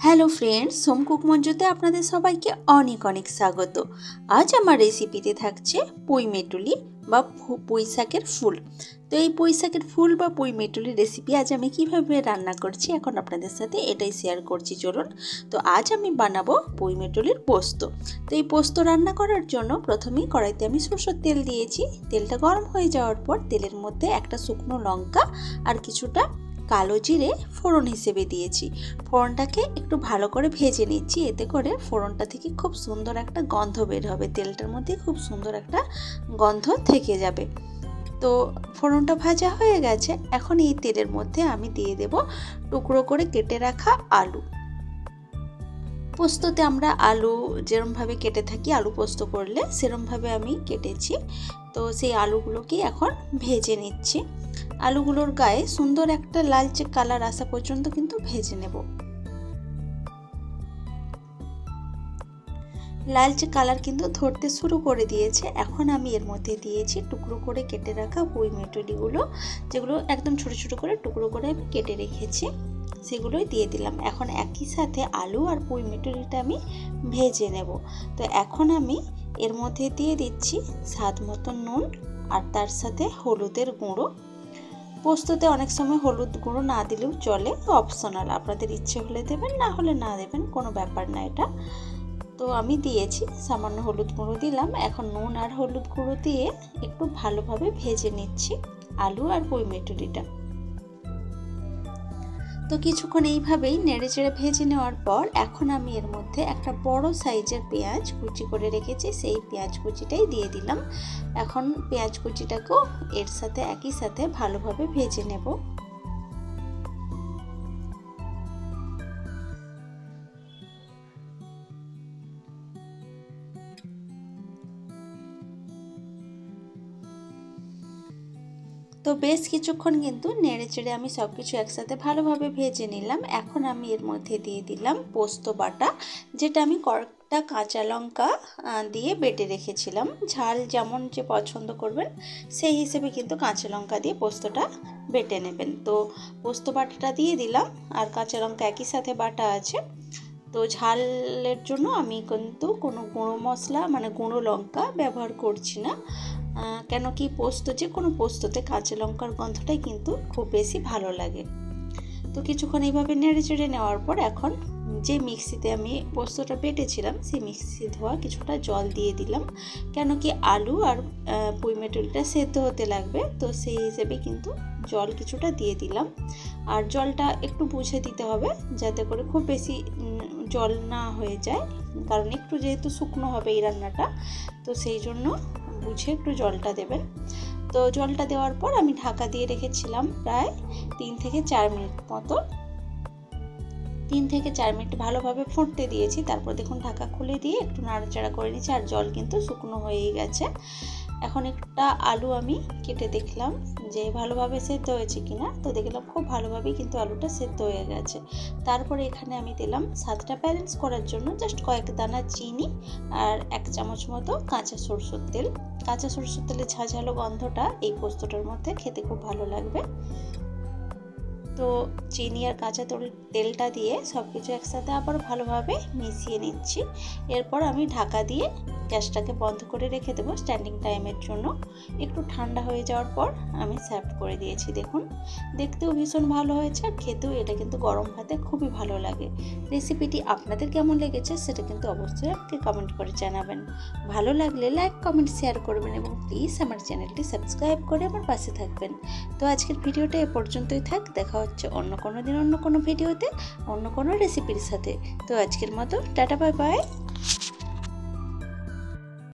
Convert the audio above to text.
Hello friends, home cook মঞ্জুতে আপনাদের সবাইকে অনেক অনেক স্বাগত। আজ আমার রেসিপিতে থাকছে পুঁই মেটুলি বা পুঁই শাকের ফুল। তো এই পুঁই শাকের ফুল বা পুঁই মেটুলির রেসিপি আজ আমি কিভাবে রান্না করছি এখন আপনাদের সাথে এটাই শেয়ার করছি। চলুন, তো আজ আমি বানাবো পুঁই মেটুলির পোস্ত। তো এই পোস্ত রান্না করার জন্য প্রথমেই কড়াইতে আমি সরষের তেল দিয়েছি। তেলটা গরম হয়ে যাওয়ার পর তেলের মধ্যে একটা শুকনো লঙ্কা আর কিছুটা কালো জিরে ফোড়ন হিসেবে দিয়েছি। ফোড়নটাকে একটু ভালো করে ভেজে নিচ্ছি, এতে করে ফোড়নটা থেকে খুব সুন্দর একটা গন্ধ বের হবে, তেলটার মধ্যে খুব সুন্দর একটা গন্ধ থেকে যাবে। তো ফোড়নটা ভাজা হয়ে গেছে। এখন এই তেলের মধ্যে আমি দিয়ে দেব টুকরো করে কেটে রাখা আলু। পোস্ততে আমরা আলু যেরমভাবে কেটে থাকি, আলু পোস্ত করলে সেরমভাবে আমি কেটেছি। তো সেই আলুগুলোকে এখন ভেজে নিচ্ছি। আলুগুলোর গায়ে সুন্দর একটা লালচে কালার আসা পর্যন্ত কিন্তু ভেজে নেব। লালচে কালার কিন্তু ধরতে শুরু করে দিয়েছে। এখন আমি এর মধ্যে দিয়েছি টুকরো করে কেটে রাখা পুঁই মেটুলিগুলো, যেগুলো একদম ছোট ছোট করে টুকরো করে আমি কেটে রেখেছি, সেগুলোই দিয়ে দিলাম। এখন একই সাথে আলু আর পুঁই মেটুলিটা আমি ভেজে নেব। তো এখন আমি এর মধ্যে দিয়ে দিচ্ছি স্বাদ মতো নুন আর তার সাথে হলুদের গুঁড়ো। পোস্ততে অনেক সময় হলুদ গুঁড়ো না দিলেও চলে, অপশনাল, আপনাদের ইচ্ছে হলে দেবেন, না হলে না দেবেন, কোনো ব্যাপার না এটা। তো আমি দিয়েছি, সামান্য হলুদ গুঁড়ো দিলাম। এখন নুন আর হলুদ গুঁড়ো দিয়ে একটু ভালোভাবে ভেজে নিচ্ছি আলু আর পুঁই মেটুলিটা। তো কিছুক্ষণ এইভাবেই নেড়ে চেড়ে ভেজে নেওয়ার পর এখন আমি এর মধ্যে একটা বড় সাইজের পেঁয়াজ কুচি করে রেখেছি, সেই পেঁয়াজ কুচিটাই দিয়ে দিলাম। এখন পেঁয়াজ কুচিটাকেও এর সাথে একই সাথে ভালোভাবে ভেজে নেব। তো বেশ কিছুক্ষণ কিন্তু নেড়ে চেড়ে আমি সব কিছু একসাথে ভালোভাবে ভেজে নিলাম। এখন আমি এর মধ্যে দিয়ে দিলাম পোস্ত বাটা, যেটা আমি কয়েকটা কাঁচা লঙ্কা দিয়ে বেটে রেখেছিলাম। ঝাল যেমন যে পছন্দ করবেন সেই হিসেবে কিন্তু কাঁচা লঙ্কা দিয়ে পোস্তটা বেটে নেবেন। তো পোস্ত বাটাটা দিয়ে দিলাম, আর কাঁচা লঙ্কা একই সাথে বাটা আছে। তো ঝালের জন্য আমি কিন্তু কোনো গুঁড়ো মশলা মানে গুঁড়ো লঙ্কা ব্যবহার করছি না, কেন কি যে কোনো পোস্ততে কাঁচা লঙ্কার গন্ধটাই কিন্তু খুব বেশি ভালো লাগে। তো কিছুক্ষণ এইভাবে নেড়ে চেড়ে নেওয়ার পর এখন যে মিক্সিতে আমি পোস্তটা বেটেছিলাম সেই মিক্সি ধোয়া কিছুটা জল দিয়ে দিলাম, কেন কি আলু আর পুঁই মেটুলিটা সেদ্ধ হতে লাগবে। তো সেই হিসেবে কিন্তু জল কিছুটা দিয়ে দিলাম, আর জলটা একটু বুঝে দিতে হবে যাতে করে খুব বেশি জল না হয়ে যায়, কারণ একটু যেহেতু শুকনো হবে এই রান্নাটা, তো সেই জন্য বুঝে একটু জলটা দেবেন। তো জলটা দেওয়ার পর আমি ঢাকা দিয়ে রেখেছিলাম প্রায় 3 থেকে 4 মিনিট মতো। 3 থেকে 4 মিনিট ভালোভাবে ফুটতে দিয়েছি, তারপর দেখুন ঢাকা খুলে দিয়ে একটু নাড়াচাড়া করে নিচ্ছি, আর জল কিন্তু শুকনো হয়েই গেছে। এখন একটা আলু আমি কেটে দেখলাম যে ভালোভাবে সেদ্ধ হয়েছে কিনা, তো দেখলাম খুব ভালোভাবেই কিন্তু আলুটা সেদ্ধ হয়ে গেছে। তারপরে এখানে আমি দিলাম স্বাদটা ব্যালেন্স করার জন্য জাস্ট কয়েক দানা চিনি আর 1 চামচ মতো কাঁচা সরষের তেল। কাঁচা সরষের তেলের ঝাঁঝালো গন্ধটা এই পোস্তটার মধ্যে খেতে খুব ভালো লাগবে। তো চিনি আর কাঁচা তেলটা দিয়ে সব কিছু একসাথে আবার ভালোভাবে মিশিয়ে নিচ্ছি। এরপর আমি ঢাকা দিয়ে গ্যাসটাকে বন্ধ করে রেখে দেবো স্ট্যান্ডিং টাইমের জন্য। একটু ঠান্ডা হয়ে যাওয়ার পর আমি সার্ভ করে দিয়েছি। দেখুন, দেখতেও ভীষণ ভালো হয়েছে আর খেতেও এটা কিন্তু গরম ভাতে খুবই ভালো লাগে। রেসিপিটি আপনাদের কেমন লেগেছে সেটা কিন্তু অবশ্যই আমাকে কমেন্ট করে জানাবেন। ভালো লাগলে লাইক কমেন্ট শেয়ার করবেন এবং প্লিজ আমার চ্যানেলটি সাবস্ক্রাইব করে আমার পাশে থাকবেন। তো আজকের ভিডিওটা এ পর্যন্তই থাক, দেখা হচ্ছে অন্য কোনো দিন অন্য কোনো ভিডিওতে অন্য কোনো রেসিপির সাথে। তো আজকের মতো টাটা, বাই বাই।